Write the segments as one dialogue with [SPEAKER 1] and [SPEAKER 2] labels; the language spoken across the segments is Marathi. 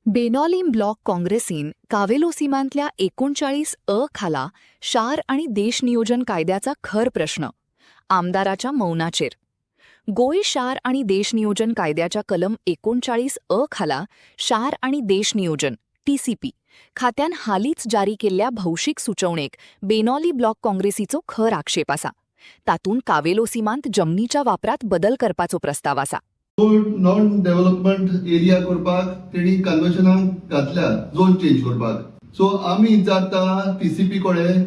[SPEAKER 1] बेनॉलीम ब्लॉक काँग्रेसीन कावेलो सीमांतल्या 39 खाला शार आणि देश नियोजन कायद्याचा खर प्रश्न आमदाराच्या मौनाचेर. गोय शार आणि देश नियोजन कायद्याच्या कलम 39 खाला शार आणि देश नियोजन TCP खात्यान हालीच जारी केल्ल्या भौशीक सुचोवणेक बेनॉली ब्लॉक काँग्रेसीचो खर आक्षेप आसा. तातूंत कावेलो सीमांत जमनीच्या वापरात बदल करपाचो प्रस्ताव आसा.
[SPEAKER 2] नॉन डेव्हलपमेंट एरिया करपाक तेणी कन्व्हर्शनाक घातल्या झोन चेंज करपाक. सो आमी विचारता TCP कडेन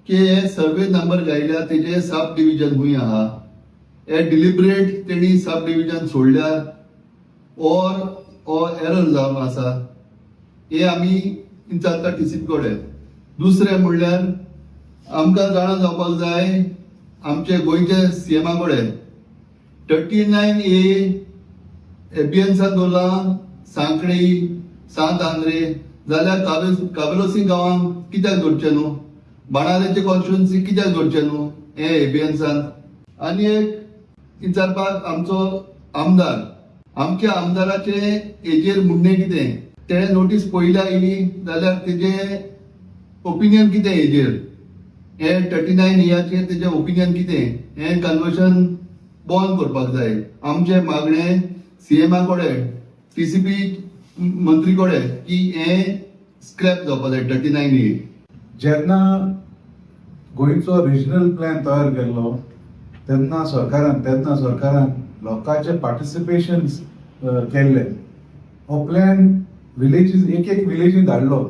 [SPEAKER 2] की हे सर्वे नंबर घायल्या तेजे सब डिव्हिजन खूंय आहा, हे डिलिबरेट तेणी सब डिव्हिजन सोडल्या ऑर एरर जावन आसा, हे आमी विचारता TCP कडेन. दुसरें म्हणल्यार आमकां जाणा जावपाक जाय आमचे गोंयचे CMA कडेन 39A एबियन्सान दवरला सांखळी सांत आंद्रे, जाल्यार कावेलोसी गांवांत कित्याक दवरचे न्हू, बाणावलेचे कॉन्स्टिट्युएन्सी कित्याक दवरचे न्हू हे एबियन्सान. आनी एक विचारपाक आमचो आमदार, आमच्या आमदाराचे हेजेर म्हणणें कितें, ते नोटीस पळयल्या आयली जाल्यार तेजे ओपिनियन कितें हेजेर, हे 39A तेजे ओपिनियन कितें, हे कन्वर्शन बंद करपाक जाय. आमचे मागणे CMA कडेन TCP मंत्री कडेन की हे स्क्रॅप जावपाक जाय 39A.
[SPEAKER 3] जेन्ना गोंयचो रिजनल प्लॅन तयार केल्लो तेन्ना सरकारान लोकांचे पार्टिसिपेशन केल्ले. हो प्लॅन एक विलेजीन धाडलो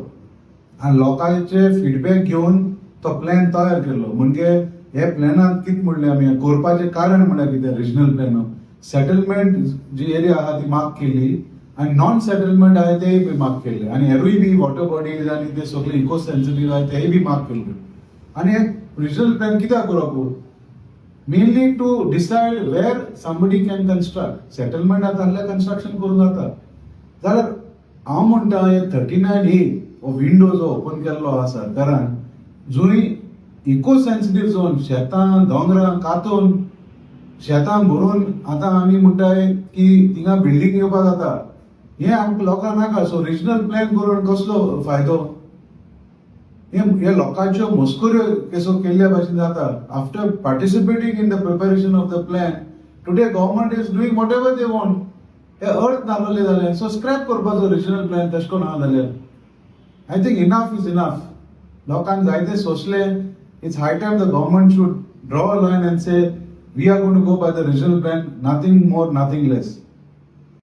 [SPEAKER 3] आनी लोकांचे फीडबॅक घेवन तो प्लॅन तयार केल्लो. म्हणजे हे प्लॅनात कितें म्हणलें आमी करपाचें कारण म्हळ्यार कितें, रिजनल प्लॅन सेटलमेंट जी एरिया आहा ती मार्क केली आनी नॉन सेटलमेंट आहा तेय बी मार्क केले आनी हेरूय बी वॉटर बॉडीज आनी ते सगळे इको सेन्सिटीव आहा तेय बी मार्क केले. आनी हे रिजनल प्लॅन कित्याक करप, mainly to decide where somebody can construct. Settlement आतां जाल्यार कन्स्ट्रक्शन करूं जाता. जाल्यार हांव म्हणटा हे 39A हो विंडो जो ओपन केल्लो आहा सरकारान, जंय इको सेन्सिटीव झोन शेतां दोंगरां कातून शेतां भरून आतां आमी म्हणटाय की थिंगा बिल्डींग येवपाक जाता, हे आमकां लोकांक नाका. सो रिजनल प्लॅन करून कसलो फायदो, हे लोकांच्यो मस्कऱ्यो केसो केल्ल्या भाशेन जाता. After participating in the preparation of the plan today government is doing whatever they want. हे अर्थ नासले जाल्यार सो स्क्रॅप करपाचो रिजनल प्लॅन तशें करून आहा जाल्यार I think enough is enough. लोकांक जायते सोंसले. It's high time the government should draw a line and say we are going to go by the regional plan, nothing more, nothing less.